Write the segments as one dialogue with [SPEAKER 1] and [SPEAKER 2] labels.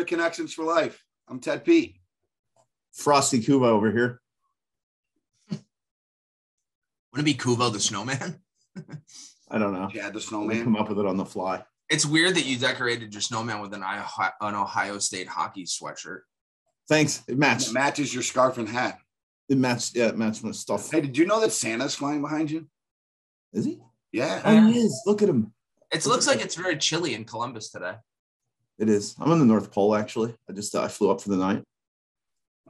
[SPEAKER 1] to Connections for Life. I'm Ted Pete.
[SPEAKER 2] Frosty Kuva over here.
[SPEAKER 3] Wouldn't it be Kuvo the snowman?
[SPEAKER 2] I don't know.
[SPEAKER 1] Chad the
[SPEAKER 2] We
[SPEAKER 1] snowman.
[SPEAKER 2] come up with it on the fly.
[SPEAKER 3] It's weird that you decorated your snowman with an Ohio State hockey sweatshirt.
[SPEAKER 2] Thanks. It matched.
[SPEAKER 1] It matches your scarf and hat.
[SPEAKER 2] It matched. Yeah, it matched my stuff.
[SPEAKER 1] Hey, did you know that Santa's flying behind you?
[SPEAKER 2] Is he?
[SPEAKER 1] Yeah.
[SPEAKER 2] Oh, he is. Look at him.
[SPEAKER 3] It looks like it's very chilly in Columbus today.
[SPEAKER 2] It is. I'm on the North Pole, actually. I flew up for the night.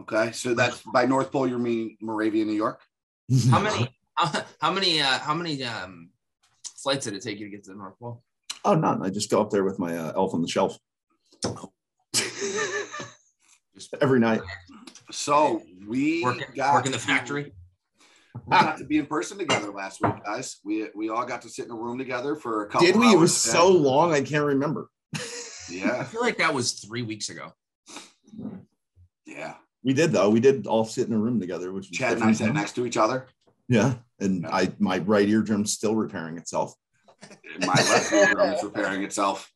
[SPEAKER 1] Okay, so that's by North Pole. You mean Moravia, New York?
[SPEAKER 3] How many flights did it take you to get to the North Pole?
[SPEAKER 2] Oh, none. I just go up there with my elf on the shelf. Just every night.
[SPEAKER 1] So we
[SPEAKER 3] work in the factory.
[SPEAKER 1] We got to be in person together last week, guys. We all got to sit in a room together for a couple.
[SPEAKER 2] Did we?
[SPEAKER 1] Hours
[SPEAKER 2] It was so long, I can't remember.
[SPEAKER 1] Yeah,
[SPEAKER 3] I feel like that was 3 weeks ago.
[SPEAKER 1] Yeah,
[SPEAKER 2] we did though. We did all sit in a room together, which was
[SPEAKER 1] Chad and I sat next to each other.
[SPEAKER 2] Yeah, and my right eardrum's still repairing itself.
[SPEAKER 1] My left eardrum is repairing itself.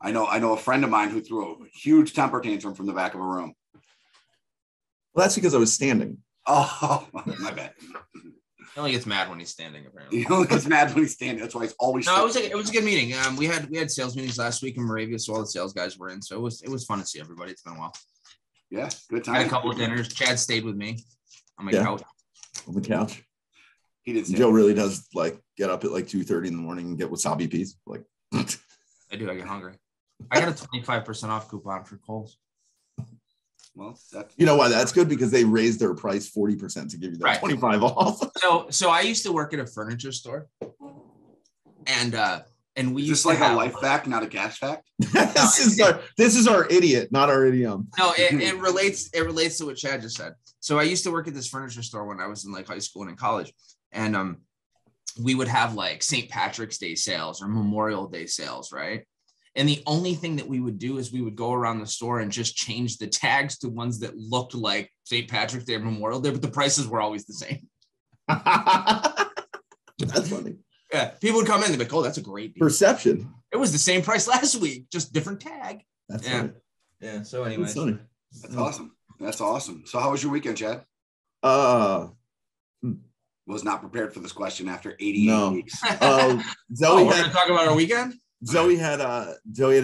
[SPEAKER 1] I know a friend of mine who threw a huge temper tantrum from the back of a room.
[SPEAKER 2] Well, that's because I was standing.
[SPEAKER 1] Oh, my bad.
[SPEAKER 3] He only gets mad when he's standing, apparently.
[SPEAKER 1] He only gets mad when he's standing. That's why he's always.
[SPEAKER 3] No, it was a good meeting. We had sales meetings last week in Moravia, so all the sales guys were in. So it was fun to see everybody. It's been a while.
[SPEAKER 1] Yeah, good time.
[SPEAKER 3] Had a couple of dinners. Chad stayed with me on my couch.
[SPEAKER 2] On the couch.
[SPEAKER 1] He did.
[SPEAKER 2] Joe really does like get up at like 2:30 in the morning and get wasabi peas. Like
[SPEAKER 3] I do. I get hungry. I got a 25% off coupon for Kohl's.
[SPEAKER 1] Well, that's
[SPEAKER 2] you know why that's good because they raised their price 40% to give you that 25 off.
[SPEAKER 3] So I used to work at a furniture store, and we
[SPEAKER 1] is
[SPEAKER 3] used
[SPEAKER 1] this like a life fact, not a gas fact.
[SPEAKER 2] this is our idiot, not our idiom.
[SPEAKER 3] No, it relates to what Chad just said. So I used to work at this furniture store when I was in like high school and in college, and we would have like St. Patrick's Day sales or Memorial Day sales, right? And the only thing that we would do is we would go around the store and just change the tags to ones that looked like St. Patrick's Day or Memorial Day, but the prices were always the same.
[SPEAKER 2] That's funny.
[SPEAKER 3] Yeah, people would come in and be like, "Oh, that's a great deal."
[SPEAKER 2] Perception.
[SPEAKER 3] It was the same price last week, just different tag.
[SPEAKER 2] That's funny.
[SPEAKER 3] Yeah. So anyways,
[SPEAKER 1] that's awesome. That's awesome. So how was your weekend, Chad? Was not prepared for this question after 88 weeks.
[SPEAKER 2] Zoe
[SPEAKER 3] we're gonna talk about our weekend.
[SPEAKER 2] Zoe had a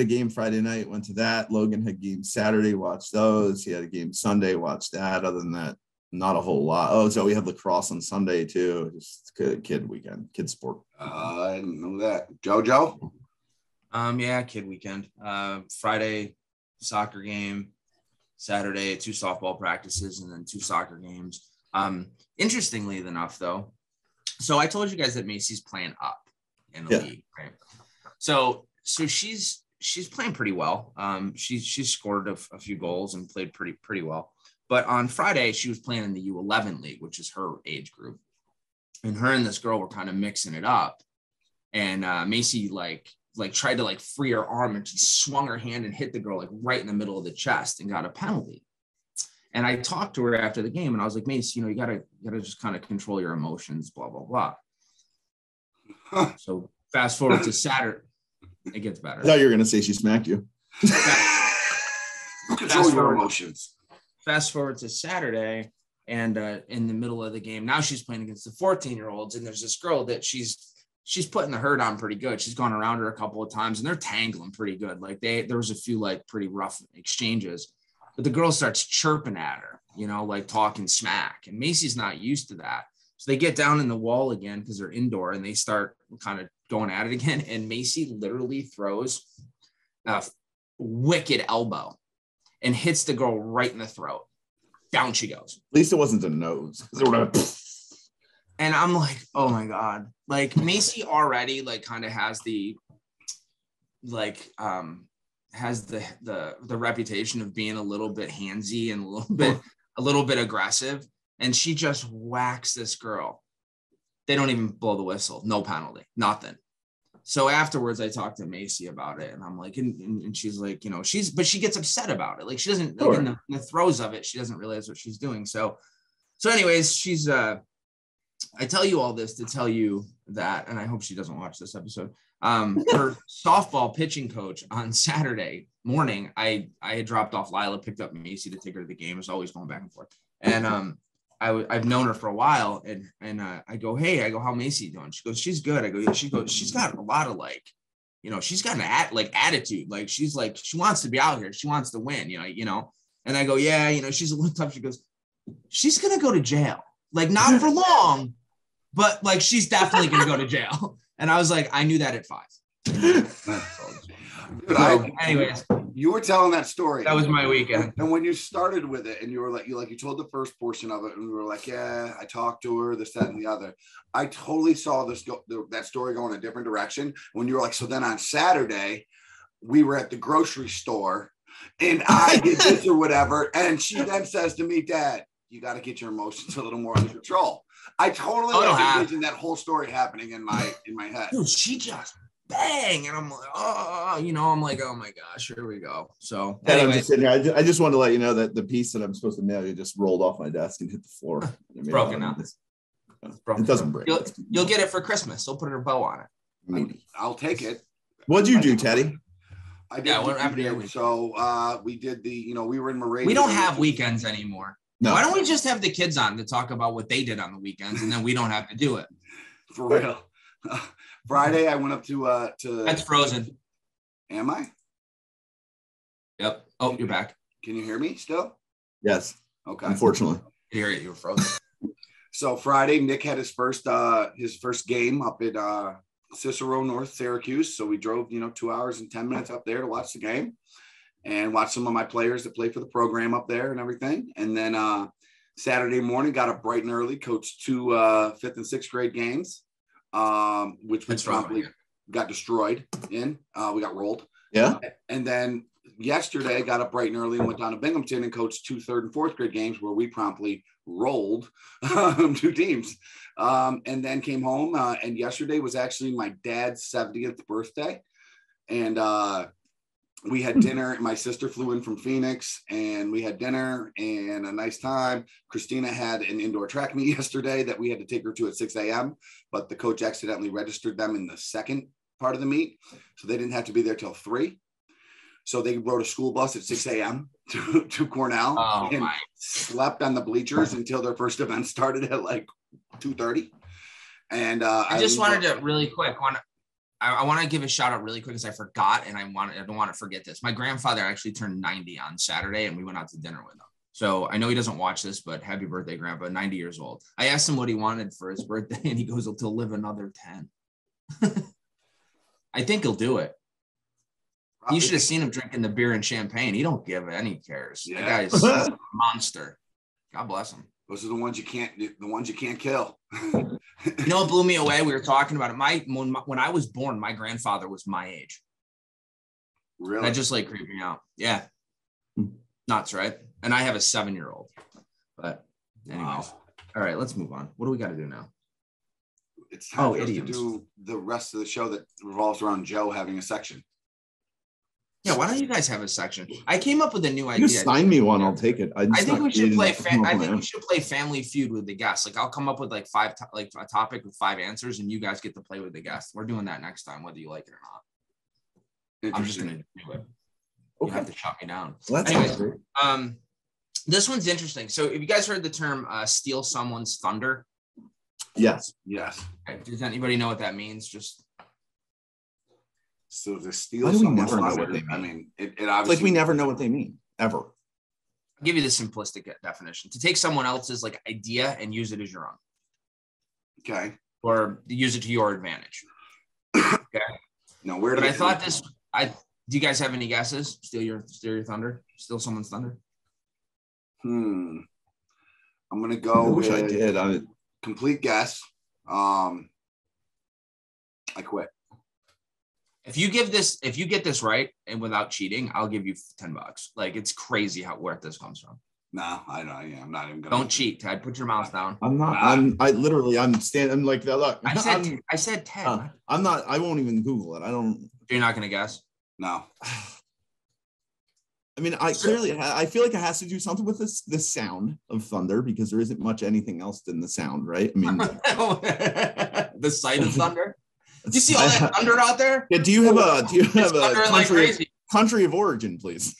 [SPEAKER 2] game Friday night, went to that. Logan had games Saturday, watched those. He had a game Sunday, watched that. Other than that, not a whole lot. Oh, Zoe had lacrosse on Sunday too. Just kid weekend, kid sport.
[SPEAKER 1] I didn't know that. Jojo?
[SPEAKER 3] Yeah, kid weekend. Friday, soccer game. Saturday, 2 softball practices, and then 2 soccer games. Interestingly enough, though, so I told you guys that Macy's playing up in the league, right? So she's playing pretty well. She's scored a few goals and played pretty well. But on Friday, she was playing in the U11 league, which is her age group. And her and this girl were kind of mixing it up. And Macy like tried to like free her arm, and she swung her hand and hit the girl like right in the middle of the chest and got a penalty. And I talked to her after the game, and I was like, Mace, you gotta just kind of control your emotions, blah, blah, blah. So fast forward to Saturday. It gets better.
[SPEAKER 2] I thought you were going to say she smacked you.
[SPEAKER 1] Control your emotions.
[SPEAKER 3] Fast forward to Saturday, and in the middle of the game, now she's playing against the 14-year-olds, and there's this girl that she's putting the hurt on pretty good. She's gone around her a couple of times, and they're tangling pretty good. Like there was a few like pretty rough exchanges, but the girl starts chirping at her, like talking smack, and Macy's not used to that. So they get down in the wall again because they're indoor, and they start kind of going at it again. And Macy literally throws a wicked elbow and hits the girl right in the throat. Down she goes.
[SPEAKER 2] At least it wasn't the nose.
[SPEAKER 3] And I'm like, oh my God. Like Macy already like kind of has the reputation of being a little bit handsy and a little bit aggressive. And she just whacks this girl. They don't even blow the whistle. No penalty, nothing. So afterwards, I talked to Macy about it, and I'm like, and she's like, but she gets upset about it. Like she doesn't, like in the throes of it, she doesn't realize what she's doing. So anyways, she's, I tell you all this to tell you that, and I hope she doesn't watch this episode. Her softball pitching coach on Saturday morning, I had dropped off Lila, picked up Macy to take her to the game. It was always going back and forth. And I've known her for a while, and I go, hey, how Macy doing? She goes, she's good. I go, yeah. She goes, she's got a lot of like, she's got an attitude. Like she's like, she wants to be out here. She wants to win, And I go, yeah, she's a little tough. She goes, she's gonna go to jail. Like not for long, but like she's definitely gonna go to jail. And I was like, I knew that at 5.
[SPEAKER 1] Dude,
[SPEAKER 3] anyways,
[SPEAKER 1] you were telling that story.
[SPEAKER 3] That was my weekend.
[SPEAKER 1] And when you started with it, and you were like, you told the first portion of it, and we were like, yeah, I talked to her, this, that, and the other. I totally saw that story go in a different direction. When you were like, so then on Saturday, we were at the grocery store, and I did this or whatever, and she then says to me, Dad, you got to get your emotions a little more under control. I totally envisioned that whole story happening in my head.
[SPEAKER 3] Dude, she just bang, and I'm like, I'm like, oh my gosh, here we go. So
[SPEAKER 2] anyway. I'm just sitting here. I just wanted to let you know that the piece that I'm supposed to mail you just rolled off my desk and hit the floor.
[SPEAKER 3] It's broken now.
[SPEAKER 2] It doesn't break.
[SPEAKER 3] You'll get it for Christmas. They'll put a bow on it.
[SPEAKER 2] Maybe.
[SPEAKER 1] I'll take it.
[SPEAKER 2] What'd you do, Teddy?
[SPEAKER 1] I did.
[SPEAKER 3] Yeah, what happened to your weekend?
[SPEAKER 1] So we did we were in Moravian.
[SPEAKER 3] We don't have weekends anymore.
[SPEAKER 2] No.
[SPEAKER 3] Why don't we just have the kids on to talk about what they did on the weekends, and then we don't have to do it?
[SPEAKER 1] For real. Friday, I went up to.
[SPEAKER 3] That's frozen.
[SPEAKER 1] Am I?
[SPEAKER 3] Yep. Oh, you're back.
[SPEAKER 1] Can you hear me still?
[SPEAKER 2] Yes.
[SPEAKER 1] Okay.
[SPEAKER 2] Unfortunately.
[SPEAKER 3] I hear you. You were frozen.
[SPEAKER 1] So Friday, Nick had his first game up at Cicero, North Syracuse. So we drove 2 hours and 10 minutes up there to watch the game and watch some of my players that play for the program up there and everything. And then Saturday morning, got up bright and early, coached 2 5th and 6th grade games, which we probably got destroyed in. We got rolled.
[SPEAKER 2] Yeah.
[SPEAKER 1] And then yesterday, got up bright and early and went down to Binghamton and coached 2 3rd and 4th grade games where we promptly rolled 2 teams. And then came home. And yesterday was actually my dad's 70th birthday. And we had dinner. My sister flew in from Phoenix, and we had dinner and a nice time. Christina had an indoor track meet yesterday that we had to take her to at 6 a.m., but the coach accidentally registered them in the second part of the meet. So they didn't have to be there till 3. So they rode a school bus at 6 a.m. to Cornell and slept on the bleachers until their first event started at like 2:30. And
[SPEAKER 3] I just wanted to really quick I want to give a shout out really quick because I forgot, and I don't want to forget this. My grandfather actually turned 90 on Saturday, and we went out to dinner with him. So I know he doesn't watch this, but happy birthday, Grandpa, 90 years old. I asked him what he wanted for his birthday, and he goes, to live another 10. I think he'll do it. You should have seen him drinking the beer and champagne. He don't give any cares. Yeah. That guy's a monster. God bless him.
[SPEAKER 1] Those are the ones you can't kill.
[SPEAKER 3] You know what blew me away? We were talking about it. When I was born, my grandfather was my age.
[SPEAKER 1] Really?
[SPEAKER 3] That just like creeped me out. Yeah. Nuts, right? And I have a 7-year-old. But anyways. Wow. All right, let's move on. What do we got to do now?
[SPEAKER 1] It's time for us to do the rest of the show that revolves around Joe having a section.
[SPEAKER 3] Yeah, why don't you guys have a section? I came up with a new idea.
[SPEAKER 2] Just sign me one, I'll take it.
[SPEAKER 3] I think we should play. We should play Family Feud with the guests. Like I'll come up with like a topic with 5 answers, and you guys get to play with the guests. We're doing that next time, whether you like it or not. I'm just gonna do it. You have to shut me down.
[SPEAKER 2] Well,
[SPEAKER 3] anyways, this one's interesting. So, have you guys heard the term "steal someone's thunder"?
[SPEAKER 2] Yes.
[SPEAKER 1] Yes.
[SPEAKER 3] Okay. Does anybody know what that means? Just
[SPEAKER 1] so to steal someone's thunder.
[SPEAKER 2] What they mean?
[SPEAKER 1] I mean, it obviously
[SPEAKER 2] like we never know what they mean ever.
[SPEAKER 3] I'll give you the simplistic definition: to take someone else's like idea and use it as your own.
[SPEAKER 1] Okay.
[SPEAKER 3] Or use it to your advantage. Okay.
[SPEAKER 1] No, where?
[SPEAKER 3] But I thought this. Do you guys have any guesses? Steal your thunder? Steal someone's thunder?
[SPEAKER 1] I'm gonna go.
[SPEAKER 2] I wish I did.
[SPEAKER 1] Complete guess. I quit.
[SPEAKER 3] If you get this right and without cheating, I'll give you $10. Like it's crazy where this comes from.
[SPEAKER 1] No, I don't. Yeah, I'm not even gonna.
[SPEAKER 3] Don't cheat, Ted. Put your mouse down.
[SPEAKER 2] I'm not. I'm standing. I'm like that. Look.
[SPEAKER 3] I said 10.
[SPEAKER 2] I'm not. I won't even Google it. I don't.
[SPEAKER 3] You're not gonna guess.
[SPEAKER 1] No.
[SPEAKER 2] I mean, I feel like it has to do something with the sound of thunder because there isn't much anything else than the sound, right? I mean,
[SPEAKER 3] the sight of thunder. Do you see all that thunder out there?
[SPEAKER 2] Yeah. Do you have a country?
[SPEAKER 3] Crazy.
[SPEAKER 2] Country of origin, please.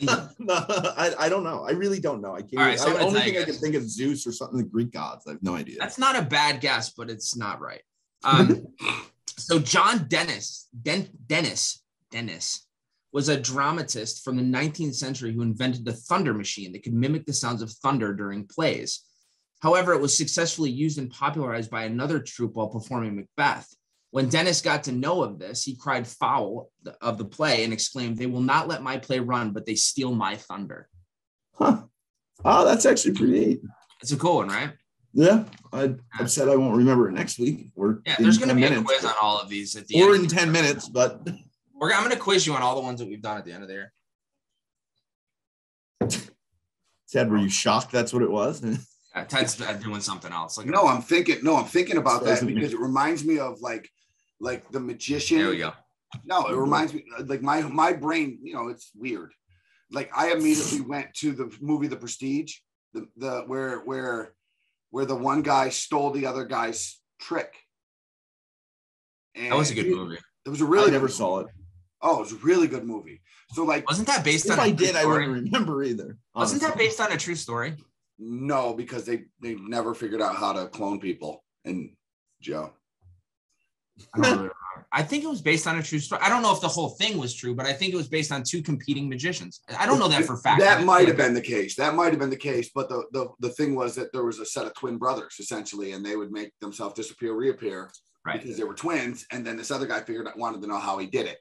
[SPEAKER 2] No, I don't know. I really don't know. I can't.
[SPEAKER 3] All right, so
[SPEAKER 2] I only think I
[SPEAKER 3] guess.
[SPEAKER 2] can think of Zeus or something, the Greek gods. I have no idea.
[SPEAKER 3] That's not a bad guess, but it's not right. So John Dennis was a dramatist from the 19th century who invented the thunder machine that could mimic the sounds of thunder during plays. However, it was successfully used and popularized by another troupe while performing Macbeth. When Dennis got to know of this, he cried foul of the play and exclaimed, "They will not let my play run, but they steal my thunder."
[SPEAKER 2] Huh. Oh, that's actually pretty neat.
[SPEAKER 3] It's a cool one, right?
[SPEAKER 2] Yeah. I'm upset I won't remember it next week.
[SPEAKER 3] There's going to be a quiz on all of these at the
[SPEAKER 2] end. Or
[SPEAKER 3] in
[SPEAKER 2] in 10 minutes, but...
[SPEAKER 3] I'm going to quiz you on all the ones that we've done at the end of the year.
[SPEAKER 2] Ted, were you shocked that's what it was?
[SPEAKER 3] Ted's doing something else.
[SPEAKER 1] No, I'm thinking about that because it reminds me of like The Magician.
[SPEAKER 3] There we go.
[SPEAKER 1] No, it reminds me like my brain, it's weird. Like I immediately went to the movie The Prestige, the where the one guy stole the other guy's trick. And
[SPEAKER 3] that was a good movie.
[SPEAKER 1] It was a really
[SPEAKER 2] I never saw it.
[SPEAKER 1] Oh, it was a really good movie. So like,
[SPEAKER 3] wasn't that based on?
[SPEAKER 2] If I did, I wouldn't remember either.
[SPEAKER 3] Wasn't that based on a true story?
[SPEAKER 1] No, because they never figured out how to clone people. And Joe,
[SPEAKER 3] I think it was based on a true story. I don't know if the whole thing was true, but I think it was based on two competing magicians. I don't know that for fact.
[SPEAKER 1] That might have been the case. But the thing was that there was a set of twin brothers essentially, and they would make themselves disappear, reappear, right? Because they were twins. And then this other guy wanted to know how he did it,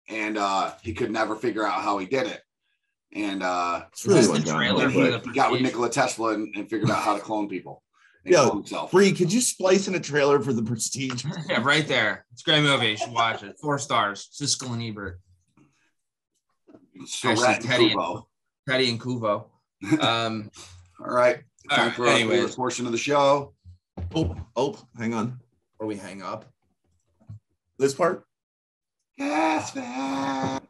[SPEAKER 1] and he could never figure out how he did it. And
[SPEAKER 2] it's really
[SPEAKER 1] he got with Nikola Tesla and figured out how to clone people.
[SPEAKER 2] Yeah, Bree, could you splice in a trailer for The Prestige?
[SPEAKER 3] Yeah, right there. It's a great movie. You should watch it. 4 stars. Siskel and Ebert.
[SPEAKER 1] Teddy
[SPEAKER 3] and Kuvo.
[SPEAKER 1] All right. Time for our favorite portion of the show.
[SPEAKER 2] Oh, hang on.
[SPEAKER 3] Or we hang up.
[SPEAKER 2] This part?
[SPEAKER 1] Gas fact.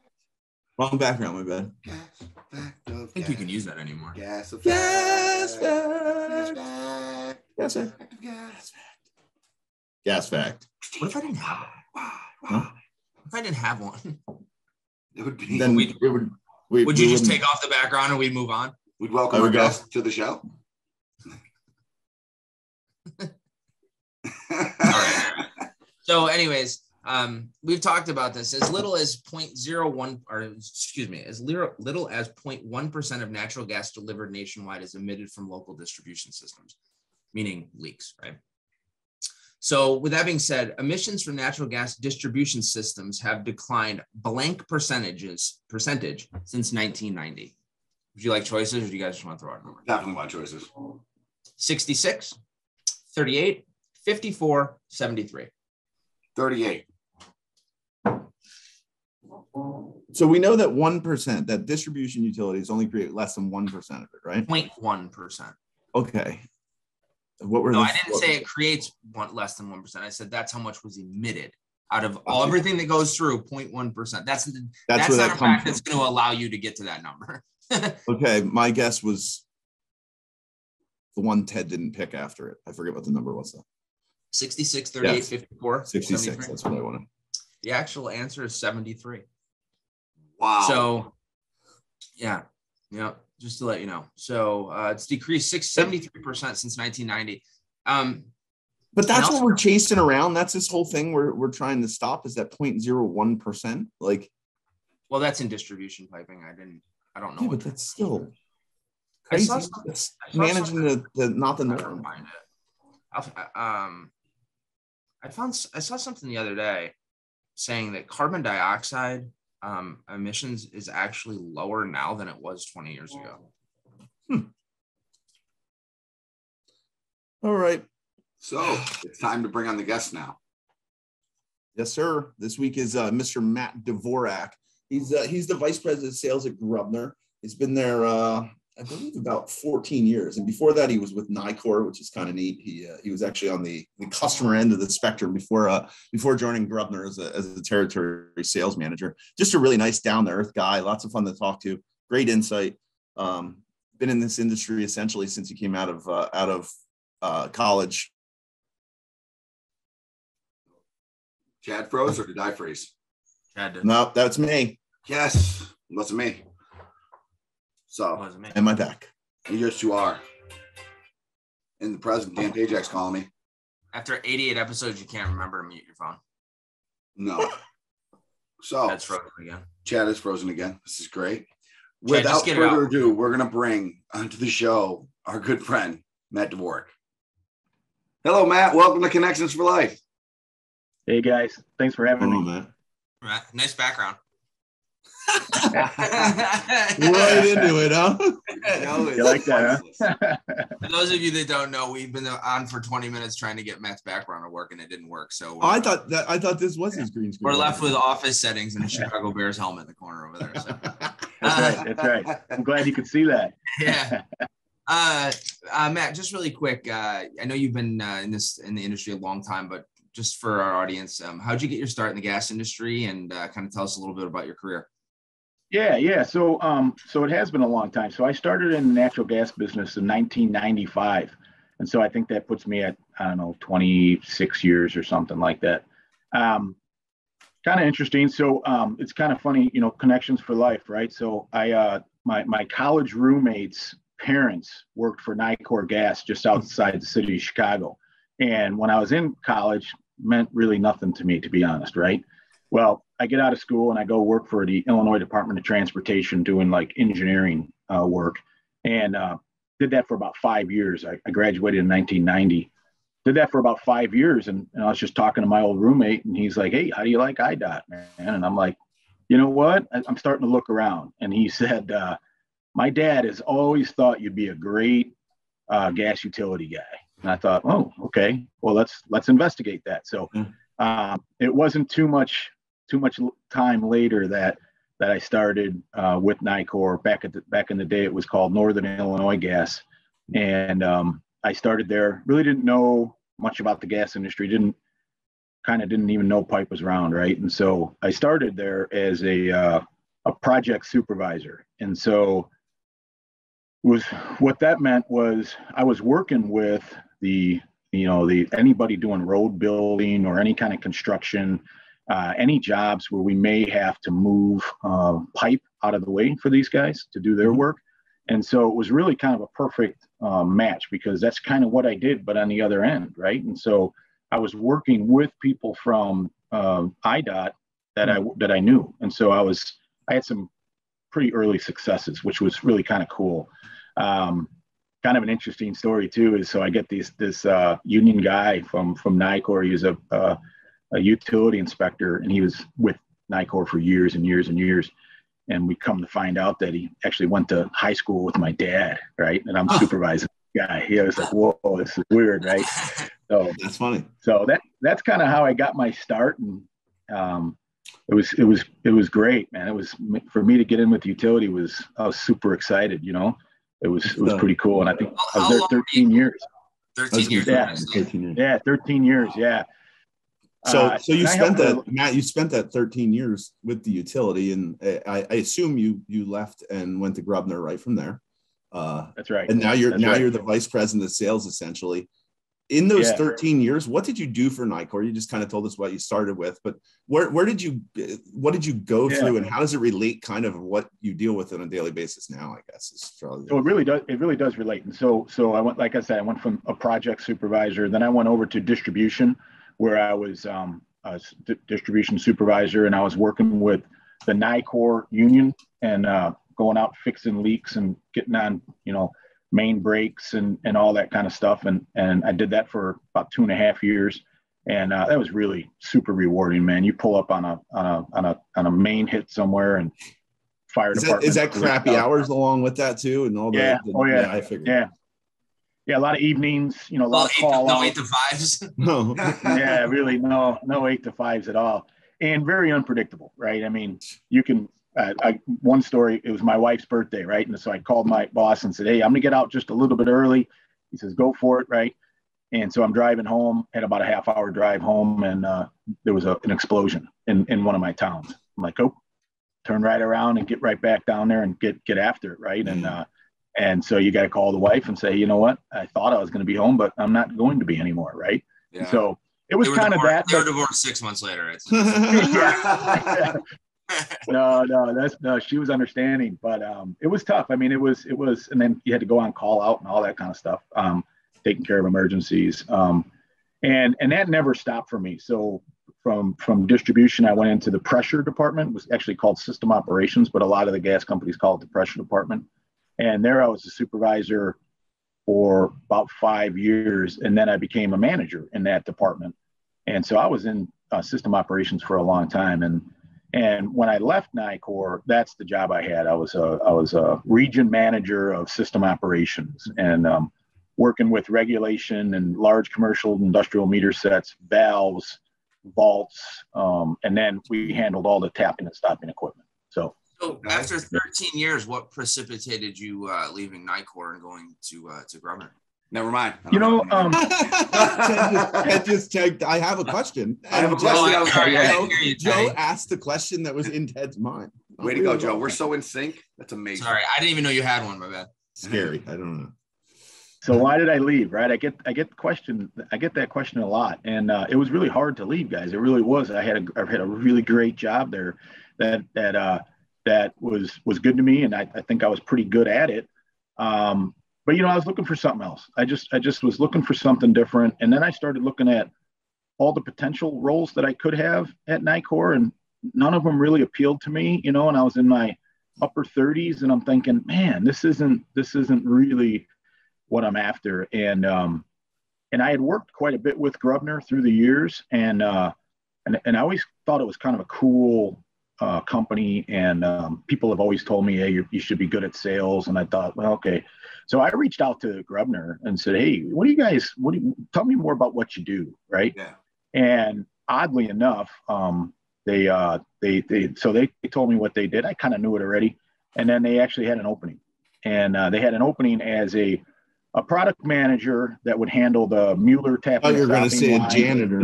[SPEAKER 2] Wrong background, my bad.
[SPEAKER 3] I don't think you can use that anymore.
[SPEAKER 1] Gas fact.
[SPEAKER 2] Gas fact. Gas fact. Gas fact.
[SPEAKER 3] What if I didn't have one? Huh? If I didn't have one,
[SPEAKER 1] it would be.
[SPEAKER 2] Then
[SPEAKER 3] would you just take off the background and we'd move on?
[SPEAKER 1] We'd welcome our guest to the show.
[SPEAKER 3] All right. So, anyways, we've talked about this. As little as 0.1% of natural gas delivered nationwide is emitted from local distribution systems, meaning leaks, right? So with that being said, emissions from natural gas distribution systems have declined blank percentage since 1990. Would you like choices, or do you guys just want to throw out a number?
[SPEAKER 1] Definitely want choices.
[SPEAKER 3] 66, 38, 54, 73.
[SPEAKER 1] 38.
[SPEAKER 2] So we know that 1%, that distribution utilities only create less than 1% of it, right?
[SPEAKER 3] 0.1%.
[SPEAKER 2] Okay. I
[SPEAKER 3] didn't say it creates less than 1%. I said that's how much was emitted out of everything that goes through. 0.1%. That's not a fact that's going to allow you to get to that number.
[SPEAKER 2] Okay, my guess was the one Ted didn't pick after it. I forget what the number was though.
[SPEAKER 3] 66, 38, yes. 54.
[SPEAKER 2] 66.
[SPEAKER 3] 73.
[SPEAKER 2] That's what I wanted.
[SPEAKER 3] The actual answer is 73.
[SPEAKER 1] Wow.
[SPEAKER 3] So, yeah, just to let you know. So it's decreased 73% since 1990.
[SPEAKER 2] But that's what we're chasing around. That's this whole thing we're trying to stop is that 0.01%. Like,
[SPEAKER 3] well, that's in distribution piping. I don't know.
[SPEAKER 2] Yeah, but that's still crazy. It's managing the not the norm.
[SPEAKER 3] I saw something the other day saying that carbon dioxide emissions is actually lower now than it was 20 years ago.
[SPEAKER 2] All right.
[SPEAKER 1] So it's time to bring on the guest now.
[SPEAKER 2] Yes, sir. This week is Mr. Matt Dvorak. He's the vice president of sales at Groebner. He's been there, I believe, about 14 years. And before that, he was with NiKo, which is kind of neat. He was actually on the customer end of the spectrum before joining Groebner as a territory sales manager. Just a really nice, down-to-earth guy. Lots of fun to talk to. Great insight. Been in this industry essentially since he came out of college.
[SPEAKER 1] Chad froze, or did I freeze?
[SPEAKER 3] Chad did.
[SPEAKER 2] No, that's me.
[SPEAKER 1] Yes, wasn't me. So,
[SPEAKER 3] Wasn't me.
[SPEAKER 2] And my back.
[SPEAKER 1] yours two are. In the present, Dan Pajak's calling me.
[SPEAKER 3] After 88 episodes, you can't remember to mute your phone.
[SPEAKER 1] No. So,
[SPEAKER 3] That's frozen again.
[SPEAKER 1] Chad is frozen again. This is great.
[SPEAKER 3] Chad,
[SPEAKER 1] Without
[SPEAKER 3] just get it
[SPEAKER 1] further
[SPEAKER 3] out.
[SPEAKER 1] ado, we're going to bring onto the show our good friend, Matt Dvorak. Hello, Matt. Welcome to Connections for Life.
[SPEAKER 4] Hey, guys. Thanks for having me.
[SPEAKER 2] man.
[SPEAKER 3] Right. Nice background.
[SPEAKER 2] Right into it, huh?
[SPEAKER 4] You like that, huh?
[SPEAKER 3] For those of you that don't know, we've been on for 20 minutes trying to get Matt's background to work, and it didn't work. So
[SPEAKER 2] I thought this was his green screen.
[SPEAKER 3] we're left with office settings and a Chicago Bears helmet in the corner over there. So.
[SPEAKER 4] That's right. I'm glad you could see that.
[SPEAKER 3] Yeah. Matt, just really quick. I know you've been in the industry a long time, but just for our audience, how'd you get your start in the gas industry, and kind of tell us a little bit about your career?
[SPEAKER 4] Yeah. So it has been a long time. So I started in the natural gas business in 1995. And so I think that puts me at, 26 years or something like that. Kind of interesting. So it's kind of funny, connections for life, right? So my college roommates' parents worked for NiKo gas just outside the city of Chicago. And when I was in college, meant really nothing to me, to be honest, right? Well, I get out of school and I go work for the Illinois Department of Transportation doing like engineering work, and did that for about 5 years. I graduated in 1990. Did that for about 5 years, and I was just talking to my old roommate, and he's like, "Hey, how do you like IDOT, man?" And I'm like, "You know what? I'm starting to look around." And he said, "My dad has always thought you'd be a great gas utility guy." And I thought, "Oh, okay. Well, let's investigate that." So it wasn't too much time later that I started with NiKo. Back in the day, it was called Northern Illinois Gas, and I started there. Really didn't know much about the gas industry. Didn't even know pipe was round, right? And so I started there as a project supervisor. And so what that meant was I was working with anybody doing road building or any kind of construction. Any jobs where we may have to move pipe out of the way for these guys to do their work. And so it was really kind of a perfect match, because that's kind of what I did, but on the other end, right? And so I was working with people from IDOT that I knew. And so I had some pretty early successes, which was really kind of cool. Kind of an interesting story too is, so I get this union guy from NiKo. He was a utility inspector, and he was with NiKo for years and years and years. And we come to find out that he actually went to high school with my dad, right? And I'm supervising the guy. He was like, "Whoa, this is weird," right? So
[SPEAKER 2] That's funny.
[SPEAKER 4] So that's kind of how I got my start, and it was great, man. It was, for me to get in with the utility, I was super excited. It was pretty cool, and I think I was there 13 years.
[SPEAKER 3] 13 years.
[SPEAKER 4] Yeah,
[SPEAKER 2] 13 years.
[SPEAKER 4] Yeah, 13 years. Yeah.
[SPEAKER 2] So you spent that, Matt, you spent that 13 years with the utility, and I assume you left and went to Groebner right from there.
[SPEAKER 4] That's right.
[SPEAKER 2] And now you're the vice president of sales, essentially. In those 13 years, what did you do for NiKo? You just kind of told us what you started with, but what did you go through, and how does it relate kind of what you deal with on a daily basis now, I guess? So
[SPEAKER 4] it really does relate. And so I went, like I said, I went from a project supervisor, then I went over to distribution, where I was a distribution supervisor, and I was working with the NiKo union and going out fixing leaks and getting on, main breaks and all that kind of stuff. And I did that for about 2.5 years. And that was really super rewarding, man. You pull up on a main hit somewhere, and fire department.
[SPEAKER 2] Is that crappy hours along with that too? And all that?
[SPEAKER 4] Yeah.
[SPEAKER 2] I figured.
[SPEAKER 4] Yeah, a lot of evenings, a lot of call
[SPEAKER 3] no
[SPEAKER 4] outs.
[SPEAKER 3] 8 to 5s.
[SPEAKER 2] No.
[SPEAKER 4] Yeah, really, no 8 to 5s at all, and very unpredictable, right? I mean, you can. One story, it was my wife's birthday, right? And so I called my boss and said, "Hey, I'm gonna get out just a little bit early." He says, "Go for it," right? And so I'm driving home, had about a half-hour drive home, and there was an explosion in one of my towns. I'm like, "Oh, turn right around and get right back down there and get after it," right? And so you got to call the wife and say, "You know what? I thought I was going to be home, but I'm not going to be anymore," right?
[SPEAKER 1] Yeah.
[SPEAKER 4] So it was kind of that.
[SPEAKER 3] They were divorced 6 months later.
[SPEAKER 4] No, she was understanding, but it was tough. I mean, it was, and then you had to go on call out and all that kind of stuff, taking care of emergencies. And that never stopped for me. So from distribution, I went into the pressure department. It was actually called system operations, but a lot of the gas companies call it the pressure department. And there I was a supervisor for about 5 years. And then I became a manager in that department. And so I was in system operations for a long time. And when I left NiKo, that's the job I had. I was a region manager of system operations, and working with regulation and large commercial industrial meter sets, valves, vaults, and then we handled all the tapping and stopping equipment. So
[SPEAKER 3] after 13 years, what precipitated you leaving NiKo and going to Groebner?
[SPEAKER 1] Never mind.
[SPEAKER 4] You know,
[SPEAKER 2] Ted just checked. I have a question.
[SPEAKER 1] I have a question.
[SPEAKER 2] Joe asked the question that was in Ted's mind.
[SPEAKER 1] Way to go, Joe. We're so in sync. That's amazing.
[SPEAKER 3] Sorry, I didn't even know you had one. My bad.
[SPEAKER 2] Scary. I don't know.
[SPEAKER 4] So why did I leave? Right. I get that question a lot, and it was really hard to leave, guys. It really was. I had a really great job there that was good to me, and I think I was pretty good at it. But I was looking for something else. I just was looking for something different, and then I started looking at all the potential roles that I could have at NiKo, and none of them really appealed to me. And I was in my upper 30s, and I'm thinking, man, this isn't really what I'm after. And I had worked quite a bit with Groebner through the years, and I always thought it was kind of a cool company, and people have always told me, hey, you should be good at sales. And I thought, well, okay. So I reached out to Groebner and said, hey, tell me more about what you do, right?
[SPEAKER 1] Yeah.
[SPEAKER 4] And oddly enough, they told me what they did. I kind of knew it already. And then they actually had an opening, and they had an opening as a product manager that would handle the Mueller tapping.
[SPEAKER 2] Oh, you're going to say a janitor.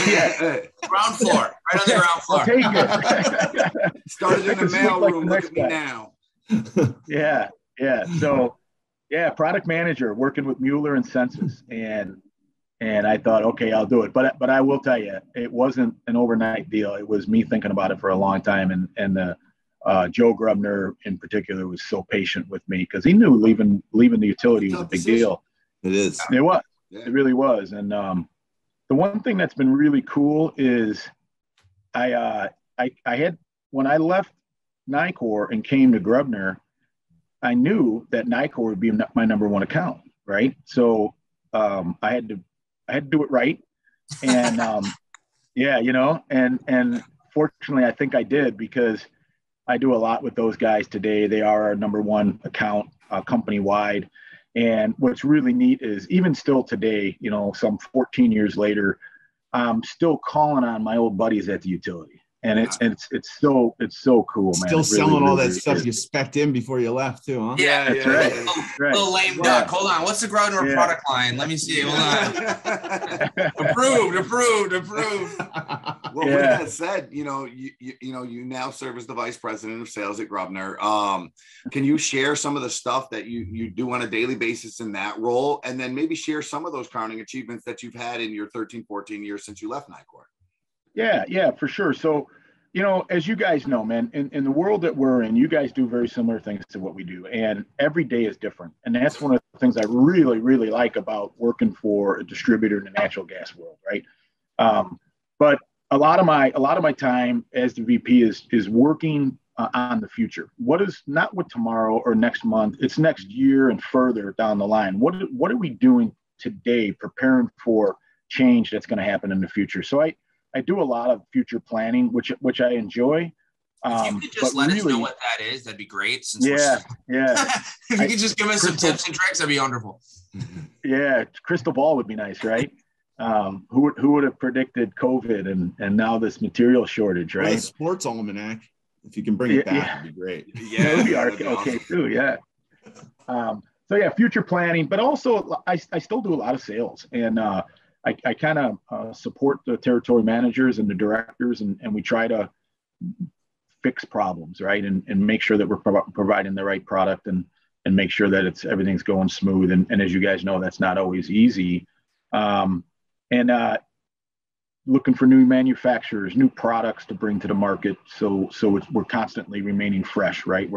[SPEAKER 4] Yeah.
[SPEAKER 3] Ground floor, right on the ground floor.
[SPEAKER 4] I'll take it.
[SPEAKER 1] Started in the mail room. Look at me now.
[SPEAKER 4] Yeah. So, product manager working with Mueller and Census, and I thought, okay, I'll do it. But I will tell you, it wasn't an overnight deal. It was me thinking about it for a long time, and Joe Groebner in particular was so patient with me, because he knew leaving the utility was a big deal.
[SPEAKER 2] It is.
[SPEAKER 4] It was.
[SPEAKER 1] Yeah.
[SPEAKER 4] It really was. And the one thing that's been really cool is I had, when I left NiKo and came to Groebner, I knew that NiKo would be my number one account, right? So I had to do it right, and and fortunately, I think I did, because I do a lot with those guys today. They are our number one account company wide. And what's really neat is, even still today, some 14 years later, I'm still calling on my old buddies at the utility. And it's so cool, man.
[SPEAKER 2] Still selling all that stuff you spec'd in before you left too, huh?
[SPEAKER 3] Yeah,
[SPEAKER 4] that's right.
[SPEAKER 3] Little lame duck. Hold on. What Groebner product line? Let me see. Hold on. Approved.
[SPEAKER 1] Well, with that said, you now serve as the vice president of sales at Groebner. Can you share some of the stuff that you do on a daily basis in that role, and then maybe share some of those crowning achievements that you've had in your 13, 14 years since you left NiKo?
[SPEAKER 4] Yeah, for sure. So, as you guys know, man, in the world that we're in, you guys do very similar things to what we do, and every day is different. And that's one of the things I really, really like about working for a distributor in the natural gas world, right? But a lot of my time as the VP is working on the future. What is not what tomorrow or next month? It's next year and further down the line. What are we doing today, preparing for change that's going to happen in the future? So I do a lot of future planning, which I enjoy.
[SPEAKER 3] If you could just let us know what that is, that'd be great.
[SPEAKER 4] Yeah.
[SPEAKER 3] If you could just give us some tips and tricks, that'd be wonderful.
[SPEAKER 4] Yeah, crystal ball would be nice, right? Who would have predicted COVID and now this material shortage, right?
[SPEAKER 2] Well, a sports almanac, if you can bring it back, it'd be great.
[SPEAKER 4] Yeah, it would be okay too. Yeah. So future planning, but also I still do a lot of sales, and I kind of support the territory managers and the directors, and we try to fix problems, right? And make sure that we're providing the right product, and make sure that everything's going smooth. And as you guys know, that's not always easy. looking for new manufacturers, new products to bring to the market. So we're constantly remaining fresh, right?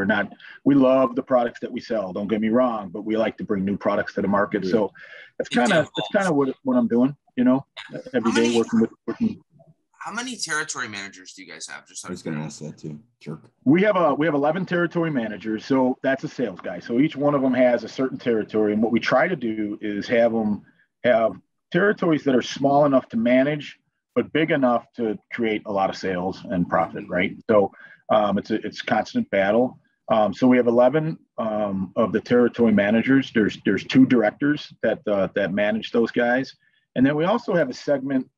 [SPEAKER 4] We love the products that we sell. Don't get me wrong, but we like to bring new products to the market. So that's kind of what I'm doing, every day working.
[SPEAKER 3] How many territory managers do you guys have?
[SPEAKER 2] I was going to ask that too. Jerk.
[SPEAKER 4] We have 11 territory managers. So that's a sales guy. So each one of them has a certain territory. And what we try to do is have them have territories that are small enough to manage, but big enough to create a lot of sales and profit, right? So it's a constant battle. So we have 11 of the territory managers. There's 2 directors that manage those guys. And then we also have a segment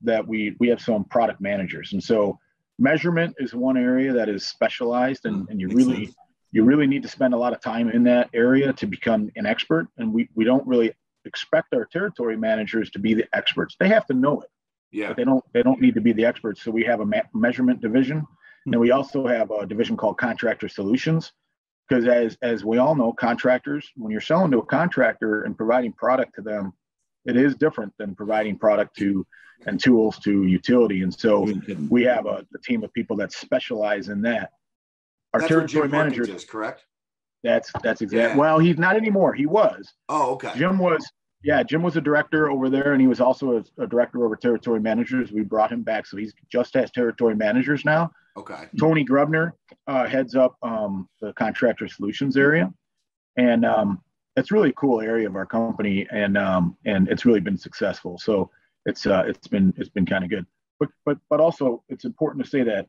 [SPEAKER 4] that we have some product managers. And so measurement is one area that is specialized, and you really need to spend a lot of time in that area to become an expert. And we don't really expect our territory managers to be the experts. They have to know it.
[SPEAKER 1] Yeah.
[SPEAKER 4] But they don't need to be the experts. So we have a measurement division, and we also have a division called Contractor Solutions. Because as we all know, contractors, when you're selling to a contractor and providing product to them, it is different than providing product and tools to utility. And so we have a team of people that specialize in that. Our territory managers
[SPEAKER 1] is correct.
[SPEAKER 4] That's exactly. Yeah. Well, he's not anymore. He was.
[SPEAKER 1] Oh, okay.
[SPEAKER 4] Jim was a director over there, and he was also a director over territory managers. We brought him back, so he just has territory managers now.
[SPEAKER 1] Okay.
[SPEAKER 4] Tony Groebner heads up the Contractor Solutions area, and it's really a cool area of our company, and it's really been successful. So it's been kind of good. But also it's important to say that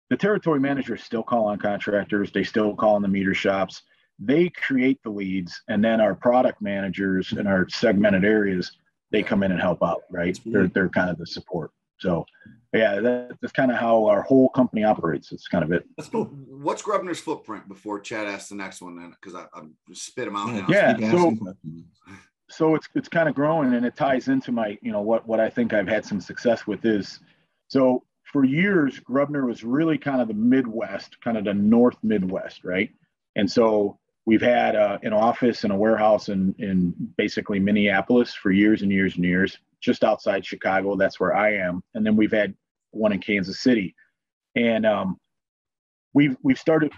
[SPEAKER 4] the territory managers still call on contractors. They still call on the meter shops. They create the leads, and then our product managers in our segmented areas, they come in and help out, right? They're kind of the support. So yeah, that's kind of how our whole company operates. It's kind of it.
[SPEAKER 1] That's cool. What's Groebner's footprint before Chad asks the next one then? Because I'm spit them out now.
[SPEAKER 4] Yeah. So it's kind of growing, and it ties into my, what I think I've had some success with is, so for years, Groebner was really kind of the Midwest, kind of the North Midwest, right? And so we've had an office and a warehouse in basically Minneapolis for years and years and years, just outside Chicago. That's where I am. And then we've had one in Kansas City. And we started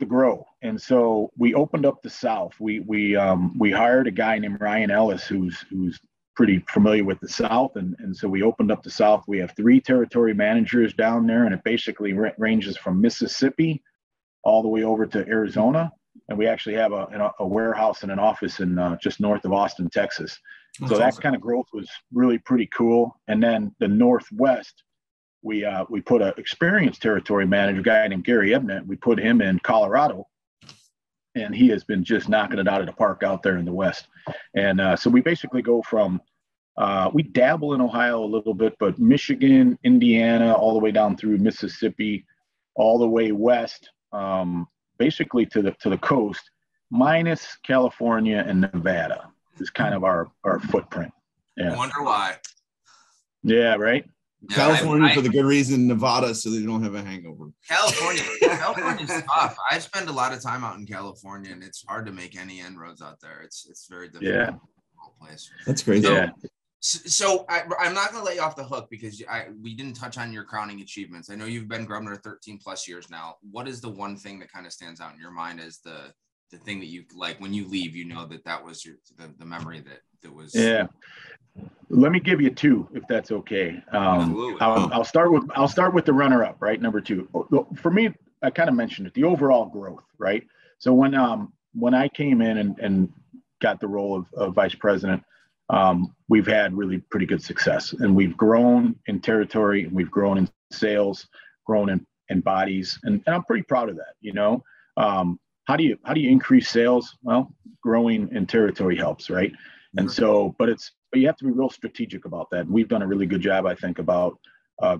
[SPEAKER 4] to grow. And so we opened up the South. We hired a guy named Ryan Ellis, who's pretty familiar with the South. And so we opened up the South. We have 3 territory managers down there, and it basically ranges from Mississippi all the way over to Arizona. And we actually have a warehouse and an office in just north of Austin, Texas. So that kind of growth was really pretty cool. And then the Northwest, we put an experienced territory manager, guy named Gary Ebnett. We put him in Colorado, and he has been just knocking it out of the park out there in the West. And so we basically go from, we dabble in Ohio a little bit, but Michigan, Indiana, all the way down through Mississippi, all the way west, basically to the coast, minus California and Nevada is kind of our footprint. Yeah.
[SPEAKER 3] I wonder why.
[SPEAKER 4] Yeah, right.
[SPEAKER 2] Yeah, California for the good reason, Nevada so they don't have a hangover.
[SPEAKER 3] California's tough. I spend a lot of time out in California, and it's hard to make any inroads out there. It's very difficult.
[SPEAKER 4] Yeah,
[SPEAKER 2] place. That's crazy.
[SPEAKER 4] Yeah.
[SPEAKER 3] So I'm not going to let you off the hook because we didn't touch on your crowning achievements. I know you've been Groebner 13 plus years now. What is the one thing that kind of stands out in your mind as the thing that you like when you leave, that was the memory that was.
[SPEAKER 4] Yeah. Let me give you 2, if that's okay. I'll start with the runner up, right? Number 2. For me, I kind of mentioned it, the overall growth, right? So when I came in and got the role of vice president, we've had really pretty good success, and we've grown in territory, and we've grown in sales, grown in bodies, and I'm pretty proud of that. How do you increase sales? Well, growing in territory helps, right? And so, but you have to be real strategic about that. We've done a really good job, I think, about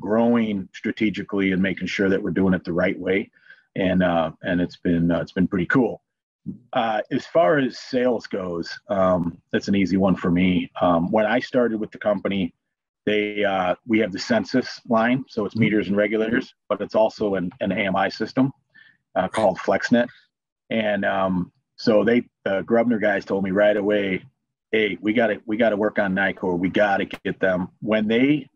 [SPEAKER 4] growing strategically and making sure that we're doing it the right way, and it's been pretty cool. As far as sales goes, that's an easy one for me. When I started with the company, we have the census line, so it's meters and regulators, but it's also an AMI system called FlexNet. And so the Groebner guys told me right away, hey, we got to work on NiKo. We got to get them when they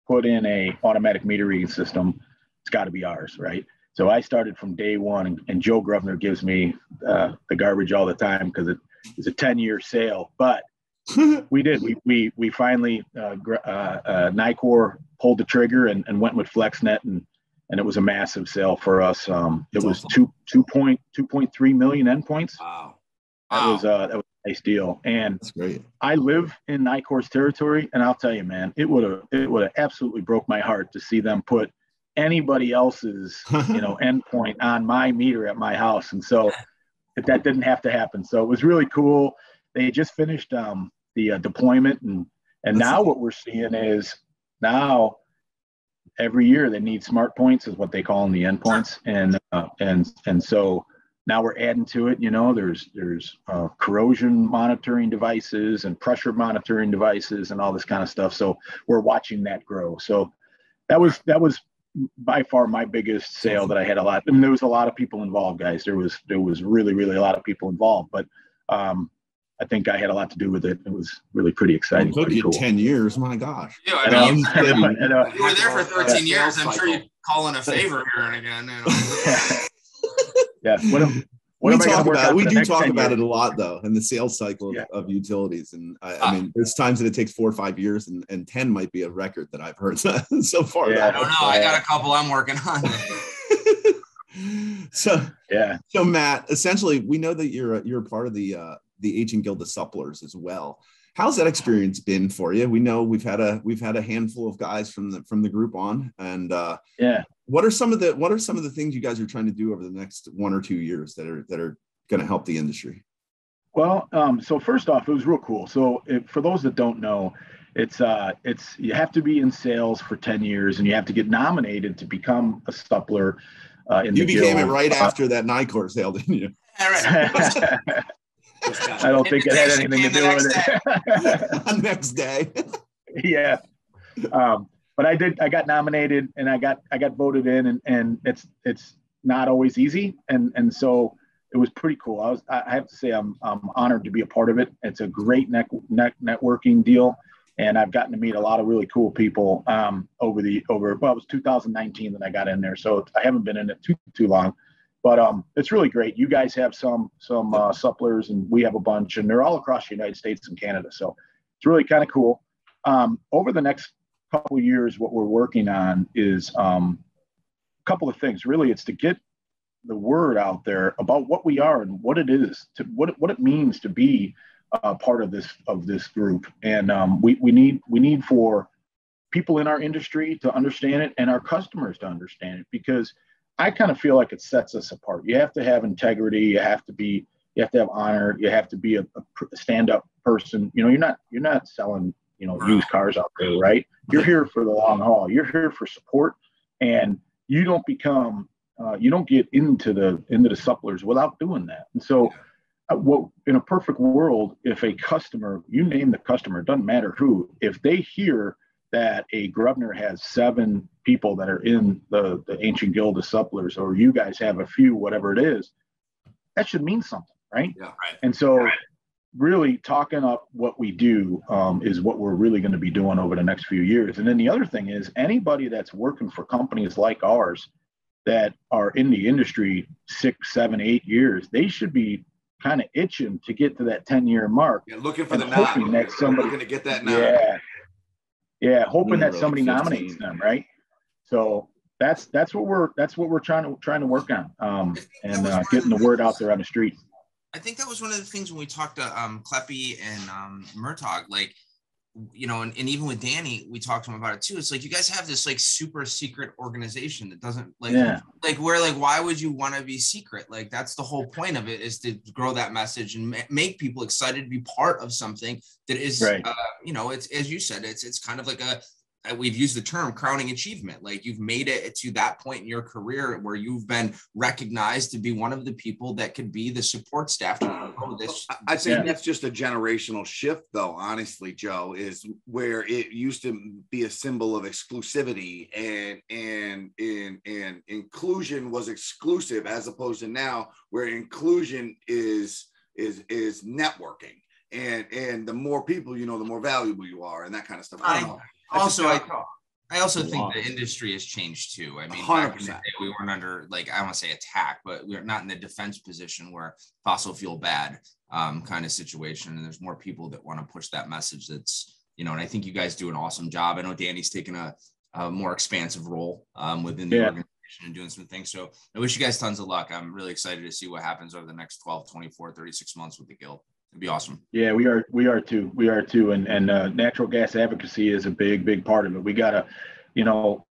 [SPEAKER 4] put in a automatic meter reading system, it's got to be ours, right? So I started from day one, and Joe Groebner gives me the garbage all the time because it was a 10-year sale. But we did. We finally NiKo pulled the trigger and went with FlexNet, and it was a massive sale for us. It was awesome. 2.3 million endpoints.
[SPEAKER 1] Wow.
[SPEAKER 4] That was a nice deal. And
[SPEAKER 2] that's great.
[SPEAKER 4] I live in NiKo's territory, and I'll tell you, man, it would have absolutely broke my heart to see them put anybody else's endpoint on my meter at my house. And so that didn't have to happen. So it was really cool. They just finished the deployment, and now what we're seeing is now every year they need smart points, is what they call them, the endpoints, and so now we're adding to it. There's corrosion monitoring devices and pressure monitoring devices and all this kind of stuff. So we're watching that grow. So that was by far my biggest sale that I had. There was a lot of people involved, guys. There was really, really a lot of people involved, but I think I had a lot to do with it. It was really pretty exciting.
[SPEAKER 2] It took you 10 years. My gosh.
[SPEAKER 3] Yeah, I mean, you were there for 13
[SPEAKER 1] Yeah,
[SPEAKER 3] years. I'm sure you'd call in a favor here and again.
[SPEAKER 4] Yeah.
[SPEAKER 2] We do talk about it a lot, though, in the sales cycle of utilities. And I mean, there's times that it takes 4 or 5 years, and 10 might be a record that I've heard so far.
[SPEAKER 3] Yeah, I don't know. I got a couple I'm working on.
[SPEAKER 2] So Matt, essentially, we know that you're a part of the Ancient Guild of Supplers as well. How's that experience been for you? We know we've had a handful of guys from the group on, and what are some of the things you guys are trying to do over the next 1 or 2 years that are going to help the industry?
[SPEAKER 4] Well, so first off, it was real cool. So for those that don't know, it's you have to be in sales for 10 years, and you have to get nominated to become a suppler.
[SPEAKER 2] You became it right after that NiKo sale, didn't you?
[SPEAKER 3] All right.
[SPEAKER 4] I don't think it had anything to do with it.
[SPEAKER 2] Next day.
[SPEAKER 4] Yeah. But I got nominated, and I got voted in, and it's not always easy. And so it was pretty cool. I have to say, I'm honored to be a part of it. It's a great networking deal. And I've gotten to meet a lot of really cool people it was 2019 that I got in there. So I haven't been in it too long. But it's really great. You guys have some supplers, and we have a bunch, and they're all across the United States and Canada. So it's really kind of cool. Over the next couple of years, what we're working on is a couple of things. Really, it's to get the word out there about what we are and what it is, what it means to be part of this group. And we need for people in our industry to understand it, and our customers to understand it, because I kind of feel like it sets us apart. You have to have integrity. You have to have honor. You have to be a stand-up person. You're not selling, used cars out there, right? You're here for the long haul. You're here for support, and you don't get into the supplers without doing that. And so, in a perfect world, if a customer, you name the customer, it doesn't matter who, if they hear that a Groebner has 7 people that are in the Ancient Guild of Supplers, or you guys have a few, whatever it is, that should mean something, right?
[SPEAKER 1] Yeah.
[SPEAKER 3] Right.
[SPEAKER 4] And so really talking up what we do is what we're really going to be doing over the next few years. And then the other thing is, anybody that's working for companies like ours that are in the industry 6, 7, 8 years, they should be kind of itching to get to that 10-year mark.
[SPEAKER 1] Yeah, looking for the nod.
[SPEAKER 4] Hoping that somebody
[SPEAKER 1] going to get that nod.
[SPEAKER 4] Yeah, hoping that somebody nominates them, right? So that's what we're trying to work on, and getting the word out there on the street.
[SPEAKER 3] I think that was one of the things when we talked to Kleppy and Murtaugh, like, and even with Danny, we talked to him about it too. It's like, you guys have this like super secret organization that doesn't why would you want to be secret? Like, that's the whole point of it, is to grow that message and make people excited to be part of something that is,
[SPEAKER 4] right.
[SPEAKER 3] It's, as you said, it's kind of like we've used the term crowning achievement. Like, you've made it to that point in your career where you've been recognized to be one of the people that could be the support staff to grow this.
[SPEAKER 1] I think that's just a generational shift, though, honestly, Joe, is where it used to be a symbol of exclusivity and inclusion was exclusive, as opposed to now where inclusion is networking. And the more people, the more valuable you are, and that kind of stuff. I don't know.
[SPEAKER 3] Also, I also think the industry has changed too. I mean, back in the day, we weren't under, like, I don't want to say attack, but we're not in the defense position where fossil fuel bad kind of situation. And there's more people that want to push that message that's, you know, and I think you guys do an awesome job. I know Danny's taken a more expansive role within the organization and doing some things. So I wish you guys tons of luck. I'm really excited to see what happens over the next 12, 24, 36 months with the Guild. It'd be awesome.
[SPEAKER 4] Yeah, we are too. And natural gas advocacy is a big part of it. We gotta, you know,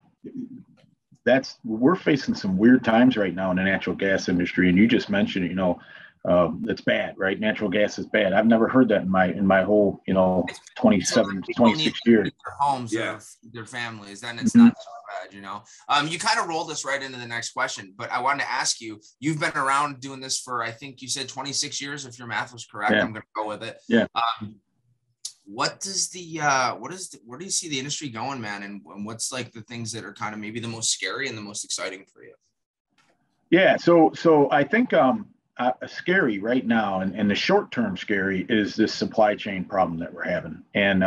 [SPEAKER 4] we're facing some weird times right now in the natural gas industry. And you just mentioned, you know, it's bad, right? Natural gas is bad. I've never heard that in my whole, you know, 26 years.
[SPEAKER 3] Their homes, their families, then it's not so bad, you know. You kind of rolled us right into the next question, but I wanted to ask you, you've been around doing this for, I think you said 26 years, if your math was correct. I'm going to go with it.
[SPEAKER 4] Yeah.
[SPEAKER 3] What does where do you see the industry going, man? And what's like the things that are kind of maybe the most scary and the most exciting for you?
[SPEAKER 4] Yeah. So I think, scary right now, and the short-term scary is this supply chain problem that we're having. And,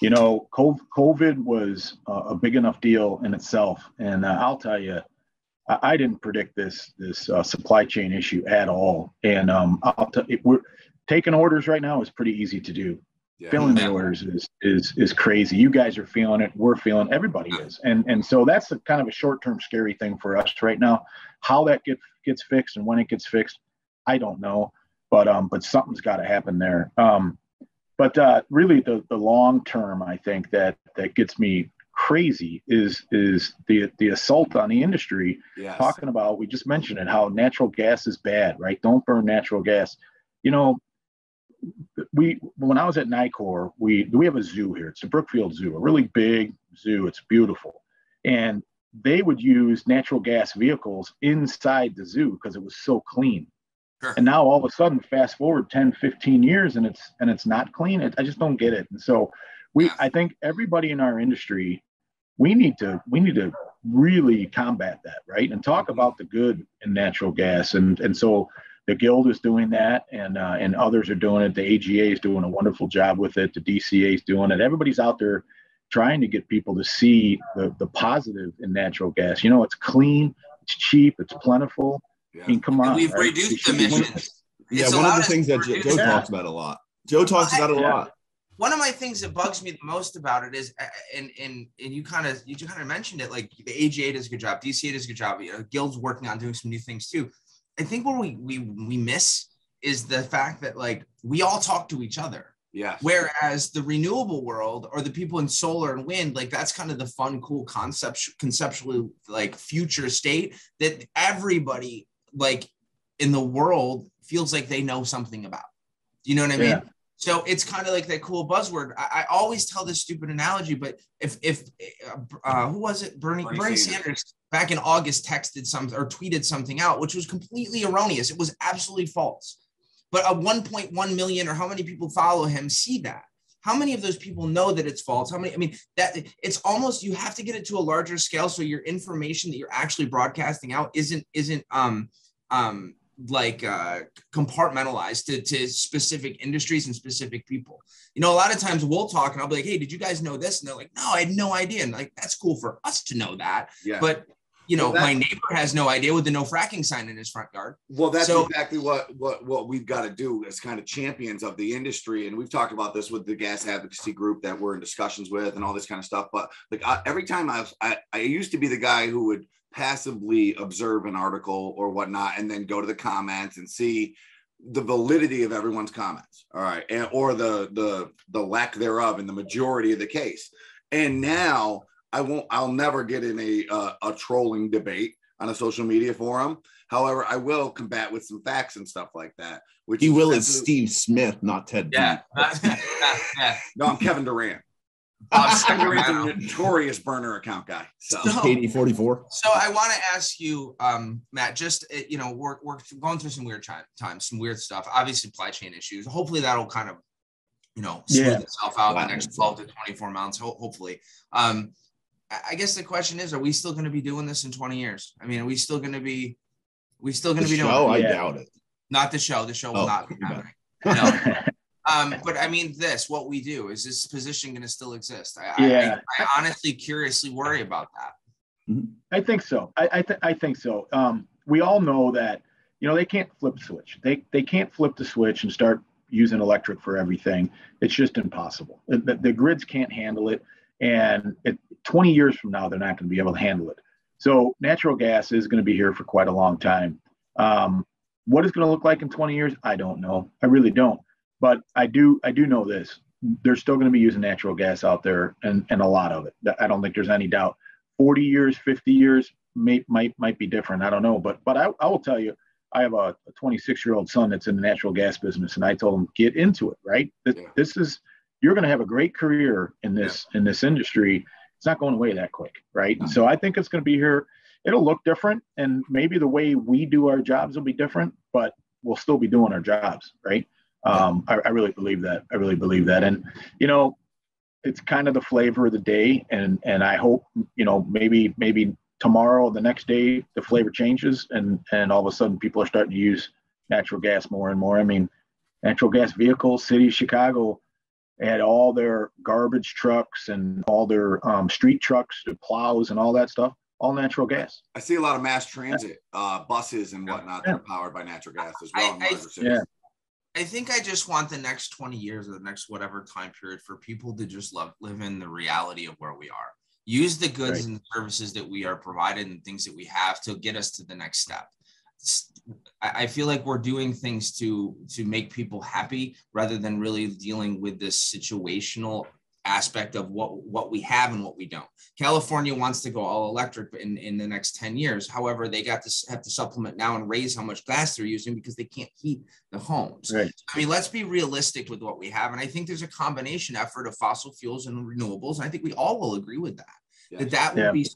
[SPEAKER 4] you know, COVID was a big enough deal in itself. And I'll tell you, I didn't predict this supply chain issue at all. And we're taking orders right now is pretty easy to do. Yeah. Filling the orders is crazy. You guys are feeling it. We're feeling it. Everybody is. And so that's a kind of a short-term scary thing for us right now. How that gets fixed and when it gets fixed, I don't know. But something's got to happen there. But really the long term, I think that gets me crazy is the assault on the industry. Yes. Talking about, we just mentioned it, how natural gas is bad, right? Don't burn natural gas. You know, when I was at NiKo, we have a zoo here. It's the Brookfield Zoo, a really big zoo. It's beautiful. And they would use natural gas vehicles inside the zoo because it was so clean. Sure. And now all of a sudden, fast forward 10, 15 years and it's not clean. I just don't get it. And so I think everybody in our industry, we need to really combat that, right? And talk about the good in natural gas. And so the Guild is doing that, and others are doing it. The AGA is doing a wonderful job with it. The DCA is doing it. Everybody's out there trying to get people to see the positive in natural gas. You know, it's clean, it's cheap, it's plentiful. Yeah. I mean, come on.
[SPEAKER 3] And we've reduced emissions.
[SPEAKER 2] One of the things that Joe talks about a lot. Joe talks about it a lot.
[SPEAKER 3] One of my things that bugs me the most about it is, and you kind of mentioned it, like the AGA does a good job, DCA does a good job. You know, Guild's working on doing some new things too. I think what we miss is the fact that, like, we all talk to each other.
[SPEAKER 1] Yeah.
[SPEAKER 3] Whereas the renewable world, or the people in solar and wind, like, that's kind of the fun, cool conceptually, like, future state that everybody, like, in the world feels like they know something about. You know what I mean? So it's kind of like that cool buzzword. I always tell this stupid analogy, but if who was it? Bernie Sanders back in August texted something or tweeted something out, which was completely erroneous. It was absolutely false. But 1.1 million, or how many people follow him, see that. How many of those people know that it's false? How many? I mean, that it's almost, you have to get it to a larger scale, so your information that you're actually broadcasting out isn't compartmentalized to specific industries and specific people. You know, a lot of times we'll talk and I'll be like, hey, did you guys know this? And they're like, no, I had no idea. And, like, that's cool for us to know that. Yeah. But, you know, my neighbor has no idea with the no fracking sign in his front yard.
[SPEAKER 1] Well, that's exactly what we've got to do as kind of champions of the industry. And we've talked about this with the gas advocacy group that we're in discussions with and all this kind of stuff. But, like, every time I used to be the guy who would passively observe an article or whatnot, and then go to the comments and see the validity of everyone's comments. All right. Or the lack thereof in the majority of the case. And now I'll never get in a trolling debate on a social media forum. However, I will combat with some facts and stuff like that.
[SPEAKER 2] Which he will is Steve Smith, not Ted.
[SPEAKER 3] Yeah.
[SPEAKER 1] No, I'm Kevin Durant. Kevin Durant's a notorious burner account guy. So
[SPEAKER 2] KD44.
[SPEAKER 3] So I want to ask you, Matt, just, you know, we're going through some weird times, some weird stuff, obviously supply chain issues. Hopefully that'll kind of, you know, smooth itself out in the next 12 to 24 months, hopefully. I guess the question is, are we still going to be doing this in 20 years? I mean, are we still going to be doing it?
[SPEAKER 2] I doubt it.
[SPEAKER 3] Not the show. The show will not be happening. No. But I mean, what we do, is this position going to still exist?
[SPEAKER 4] Yeah.
[SPEAKER 3] I honestly, curiously worry about that.
[SPEAKER 4] I think so. I think so. We all know that, they can't flip the switch. They can't flip the switch and start using electric for everything. It's just impossible. The grids can't handle it. And 20 years from now, they're not going to be able to handle it. So natural gas is going to be here for quite a long time. What it's going to look like in 20 years, I don't know. I really don't. But I do know this. They're still going to be using natural gas out there, and a lot of it. I don't think there's any doubt. 40 years, 50 years might be different. I don't know. But I will tell you, I have a 26-year-old son that's in the natural gas business, and I told him, get into it, right? This is, you're going to have a great career in this industry. It's not going away that quick, right? And so I think it's going to be here. It'll look different, and maybe the way we do our jobs will be different, but we'll still be doing our jobs, right? I really believe that. And, it's kind of the flavor of the day. And I hope, maybe tomorrow, the next day, the flavor changes and all of a sudden people are starting to use natural gas more and more. I mean, natural gas vehicles, city of Chicago had all their garbage trucks and all their street trucks, the plows and all that stuff, all natural gas.
[SPEAKER 1] I see a lot of mass transit buses and whatnot that are powered by natural gas as well.
[SPEAKER 3] I think I just want the next 20 years or the next whatever time period for people to just live in the reality of where we are. Use the goods and the services that we are provided and things that we have to get us to the next step. I feel like we're doing things to make people happy rather than really dealing with this situational aspect of what we have and what we don't. California wants to go all electric in the next 10 years. However, they have to supplement now and raise how much gas they're using because they can't heat the homes.
[SPEAKER 4] Right.
[SPEAKER 3] I mean, let's be realistic with what we have. And I think there's a combination effort of fossil fuels and renewables. And I think we all will agree with that. Yeah. That will be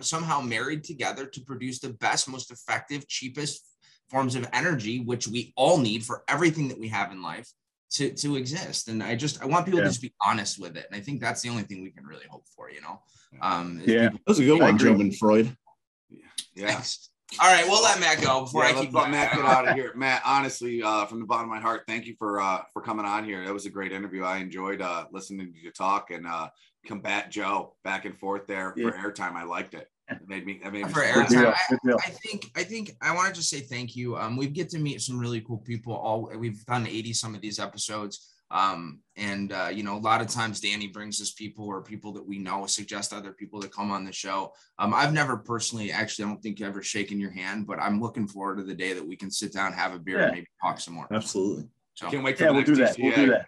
[SPEAKER 3] somehow married together to produce the best, most effective, cheapest forms of energy, which we all need for everything that we have in life to exist. And I want people to just be honest with it. And I think that's the only thing we can really hope for,
[SPEAKER 2] that was a good one, German Freud.
[SPEAKER 1] Yeah.
[SPEAKER 3] Thanks. All right, we'll let Matt go before I keep
[SPEAKER 1] let Matt get out of here. Matt, honestly, from the bottom of my heart, thank you for coming on here. That was a great interview. I enjoyed listening to you talk and combat Joe back and forth there for airtime. I liked it. It made me
[SPEAKER 3] for airtime. I think I want to just say thank you. We get to meet some really cool people. We've done 80 some of these episodes. A lot of times Danny brings us people or people that we know, suggest other people to come on the show. I've never personally, actually, I don't think ever shaken your hand, but I'm looking forward to the day that we can sit down, have a beer, and maybe talk some more.
[SPEAKER 2] Absolutely.
[SPEAKER 3] So
[SPEAKER 1] can't wait for the next DCA.
[SPEAKER 4] We'll do that.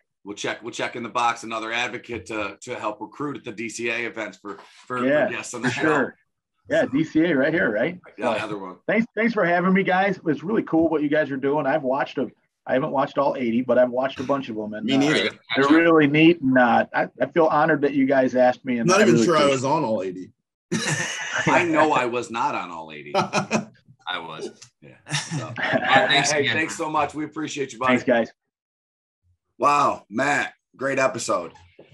[SPEAKER 1] We'll check in the box another advocate to help recruit at the DCA events for guests on the show.
[SPEAKER 4] Sure. Yeah, DCA right here, right?
[SPEAKER 1] Yeah, another one.
[SPEAKER 4] Thanks for having me, guys. It was really cool what you guys are doing. I haven't watched all 80, but I've watched a bunch of them, and
[SPEAKER 2] me neither.
[SPEAKER 4] They're really neat. And I feel honored that you guys asked me. And
[SPEAKER 2] not even sure I was on all 80.
[SPEAKER 1] I know I was not on all 80.
[SPEAKER 3] I was.
[SPEAKER 1] Yeah. So. Thanks so much. We appreciate you, buddy.
[SPEAKER 4] Thanks, guys.
[SPEAKER 1] Wow, Matt, great episode.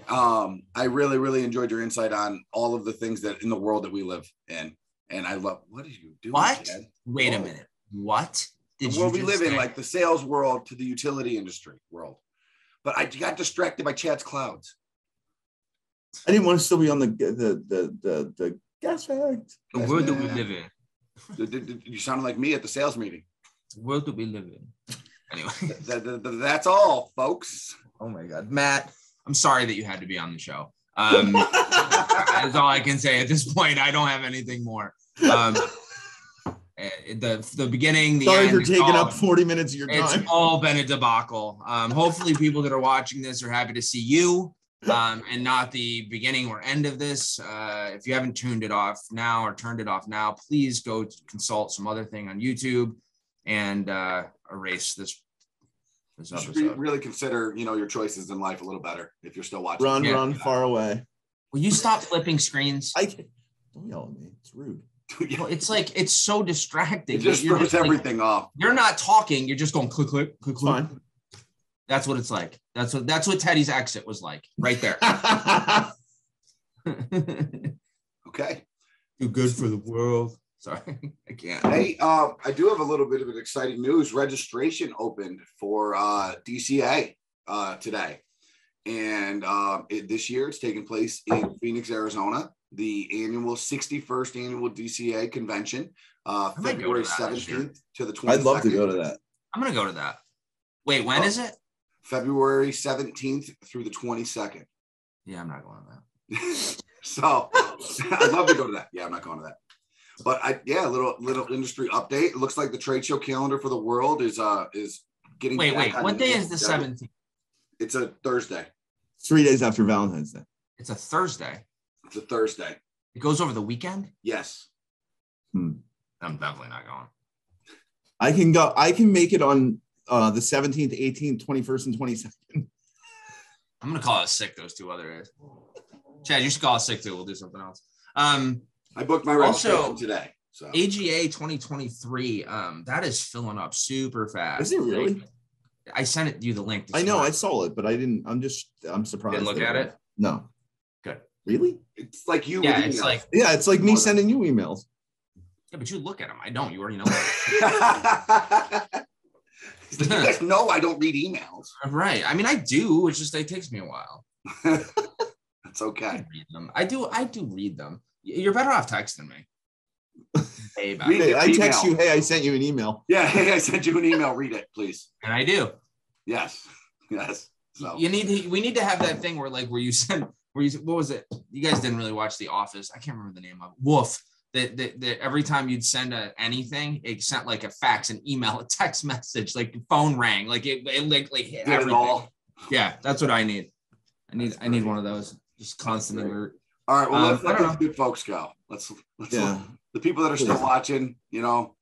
[SPEAKER 1] I really, really enjoyed your insight on all of the things that in the world that we live in. And I love, what are you doing?
[SPEAKER 3] What?
[SPEAKER 1] Dad?
[SPEAKER 3] Wait a minute. What?
[SPEAKER 1] The world we live in, like the sales world to the utility industry world. But I got distracted by Chad's clouds.
[SPEAKER 2] I didn't want to still be on the gas fact.
[SPEAKER 3] The world that we live in.
[SPEAKER 1] You sounded like me at the sales meeting.
[SPEAKER 3] The world that we live in. Anyway.
[SPEAKER 1] That's all, folks.
[SPEAKER 3] Oh my God. Matt, I'm sorry that you had to be on the show. That's all I can say at this point. I don't have anything more. The beginning, the
[SPEAKER 2] sorry
[SPEAKER 3] end,
[SPEAKER 2] for taking up 40 minutes of your time.
[SPEAKER 3] It's all been a debacle. Hopefully people that are watching this are happy to see you and not the beginning or end of this. If you haven't tuned it off now or turned it off now, please go consult some other thing on YouTube and erase this episode.
[SPEAKER 1] You should really consider, your choices in life a little better if you're still watching.
[SPEAKER 2] Run far away.
[SPEAKER 3] Will you stop flipping screens?
[SPEAKER 2] Don't yell at me. It's rude.
[SPEAKER 3] Well, it's so distracting.
[SPEAKER 1] It just throws everything off.
[SPEAKER 3] You're not talking. You're just going click, click, click, click.
[SPEAKER 2] Fine.
[SPEAKER 3] That's what it's like. That's what Teddy's exit was like right there.
[SPEAKER 1] Okay.
[SPEAKER 3] Too good for the world. Sorry, I can't.
[SPEAKER 1] Hey, I do have a little bit of an exciting news. Registration opened for DCA. today. And this year it's taking place in Phoenix, Arizona, the 61st annual DCA convention, February 17th to the 22nd.
[SPEAKER 2] I'd love to go to that.
[SPEAKER 3] I'm going to go to that. Wait, when is it?
[SPEAKER 1] February 17th through the 22nd.
[SPEAKER 3] Yeah, I'm not going to that.
[SPEAKER 1] So I'd love to go to that. Yeah, I'm not going to that. But a little industry update. It looks like the trade show calendar for the world is getting.
[SPEAKER 3] Wait. What day is the 17th?
[SPEAKER 1] It's a Thursday.
[SPEAKER 2] 3 days after Valentine's Day.
[SPEAKER 3] It's a Thursday.
[SPEAKER 1] It's a Thursday.
[SPEAKER 3] It goes over the weekend?
[SPEAKER 1] Yes.
[SPEAKER 3] I'm definitely not going.
[SPEAKER 2] I can go. I can make it on the 17th, 18th, 21st, and 22nd.
[SPEAKER 3] I'm going to call it sick those 2 other days. Chad, you should call it sick too. We'll do something else.
[SPEAKER 1] I booked my registration today. So
[SPEAKER 3] AGA 2023, that is filling up super fast.
[SPEAKER 2] Is it really?
[SPEAKER 3] I sent you the link.
[SPEAKER 2] I know, I saw it, but I didn't. I'm surprised.
[SPEAKER 3] Didn't look at it?
[SPEAKER 2] No.
[SPEAKER 3] Good.
[SPEAKER 2] Really?
[SPEAKER 1] It's like you.
[SPEAKER 3] Yeah, it's like
[SPEAKER 2] it's like me sending you emails.
[SPEAKER 3] Yeah, but you look at them. I don't. You already know that.
[SPEAKER 1] You guys know I don't read emails.
[SPEAKER 3] Right. I mean, I do. It's just it takes me a while.
[SPEAKER 1] That's okay.
[SPEAKER 3] I read them. I do read them. You're better off texting me.
[SPEAKER 2] Hey, I text you, hey, I sent you an email.
[SPEAKER 1] Yeah, hey, I sent you an email. Read it, please.
[SPEAKER 3] And I do.
[SPEAKER 1] Yes. So
[SPEAKER 3] we need to have that thing where what was it? You guys didn't really watch The Office. I can't remember the name of it. Woof. That every time you'd send anything, it sent like a fax, an email, a text message, like phone rang, like it hit everything. All. Yeah, that's what I need. I need one of those. Just constant alert.
[SPEAKER 1] All right. Well, let's let the good folks go. Let's the people that are still watching,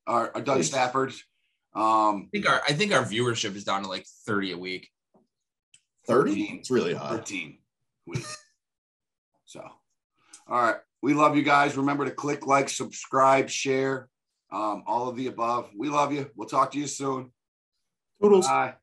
[SPEAKER 1] are Doug Stafford.
[SPEAKER 3] I think our viewership is down to like 30 a week.
[SPEAKER 2] 30? It's really high.
[SPEAKER 1] 13 a week. So, all right. We love you guys. Remember to click like, subscribe, share, all of the above. We love you. We'll talk to you soon.
[SPEAKER 2] Toodles.
[SPEAKER 1] Bye.